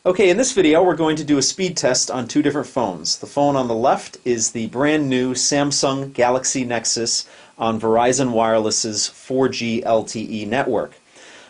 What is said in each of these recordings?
Okay, in this video we're going to do a speed test on two different phones. The phone on the left is the brand new Samsung Galaxy Nexus on Verizon Wireless's 4G LTE network.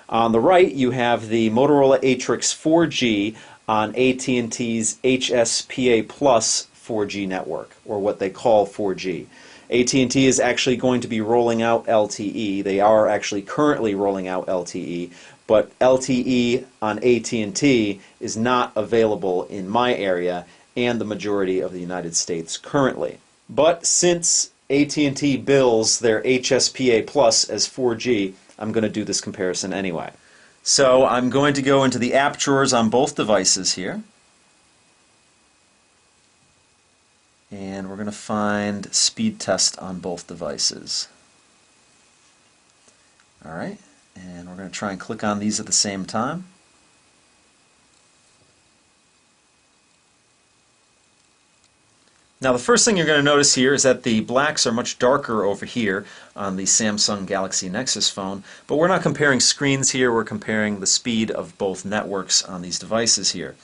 On the right you have the Motorola Atrix 4G on AT&T's HSPA Plus 4G network, or what they call 4G. AT&T is actually going to be rolling out LTE. They are actually currently rolling out LTE, but LTE on AT&T is not available in my area and the majority of the United States currently. But since AT&T bills their HSPA Plus as 4G, I'm going to do this comparison anyway. So I'm going to go into the app drawers on both devices here. And we're going to find speed test on both devices. Alright, and we're going to try and click on these at the same time. Now the first thing you're going to notice here is that the blacks are much darker over here on the Samsung Galaxy Nexus phone, but we're not comparing screens here, we're comparing the speed of both networks on these devices here.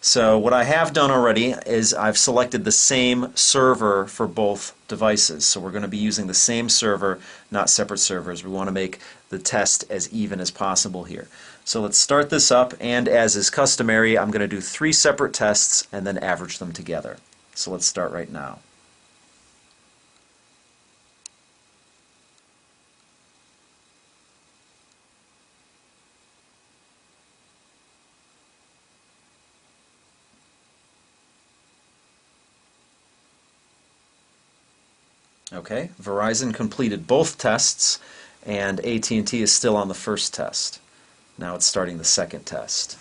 So what I have done already is I've selected the same server for both devices. So we're going to be using the same server, not separate servers. We want to make the test as even as possible here. So let's start this up, and as is customary, I'm going to do 3 separate tests and then average them together. So let's start right now. Okay, Verizon completed both tests, and AT&T is still on the first test. Now it's starting the second test.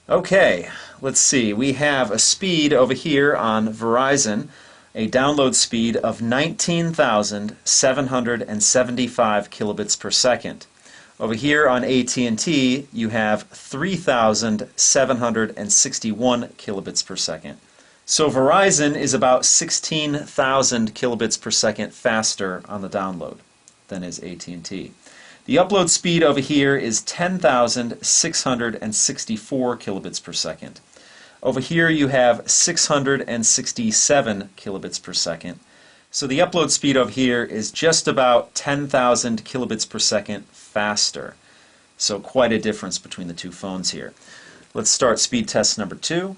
Okay, let's see. We have a speed over here on Verizon, a download speed of 19,775 kilobits per second. Over here on AT&T, you have 3,761 kilobits per second. So Verizon is about 16,000 kilobits per second faster on the download than is AT&T. The upload speed over here is 10,664 kilobits per second. Over here you have 667 kilobits per second. So the upload speed over here is just about 10,000 kilobits per second faster. So quite a difference between the two phones here. Let's start speed test number 2.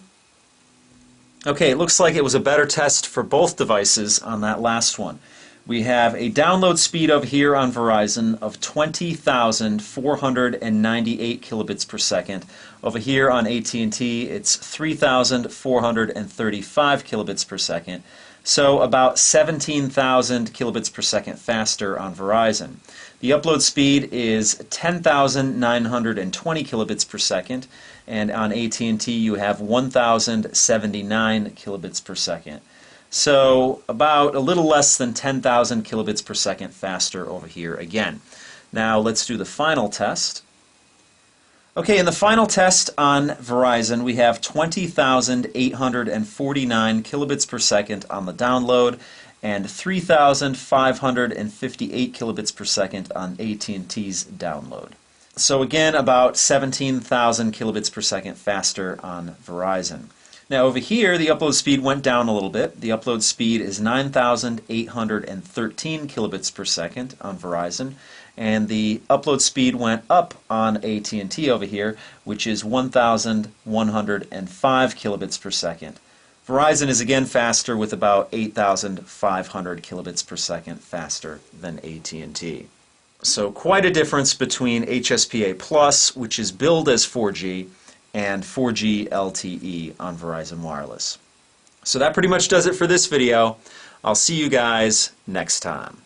Okay, it looks like it was a better test for both devices on that last one. We have a download speed over here on Verizon of 20,498 kilobits per second. Over here on AT&T, it's 3,435 kilobits per second. So about 17,000 kilobits per second faster on Verizon. The upload speed is 10,920 kilobits per second, and on AT&T you have 1,079 kilobits per second. So about a little less than 10,000 kilobits per second faster over here again. Now let's do the final test. Okay, in the final test on Verizon we have 20,849 kilobits per second on the download and 3,558 kilobits per second on AT&T's download. So again, about 17,000 kilobits per second faster on Verizon. Now over here, the upload speed went down a little bit. The upload speed is 9,813 kilobits per second on Verizon, and the upload speed went up on AT&T over here, which is 1,105 kilobits per second. Verizon is again faster with about 8,500 kilobits per second faster than AT&T. So quite a difference between HSPA Plus, which is billed as 4G, and 4G LTE on Verizon Wireless. So that pretty much does it for this video. I'll see you guys next time.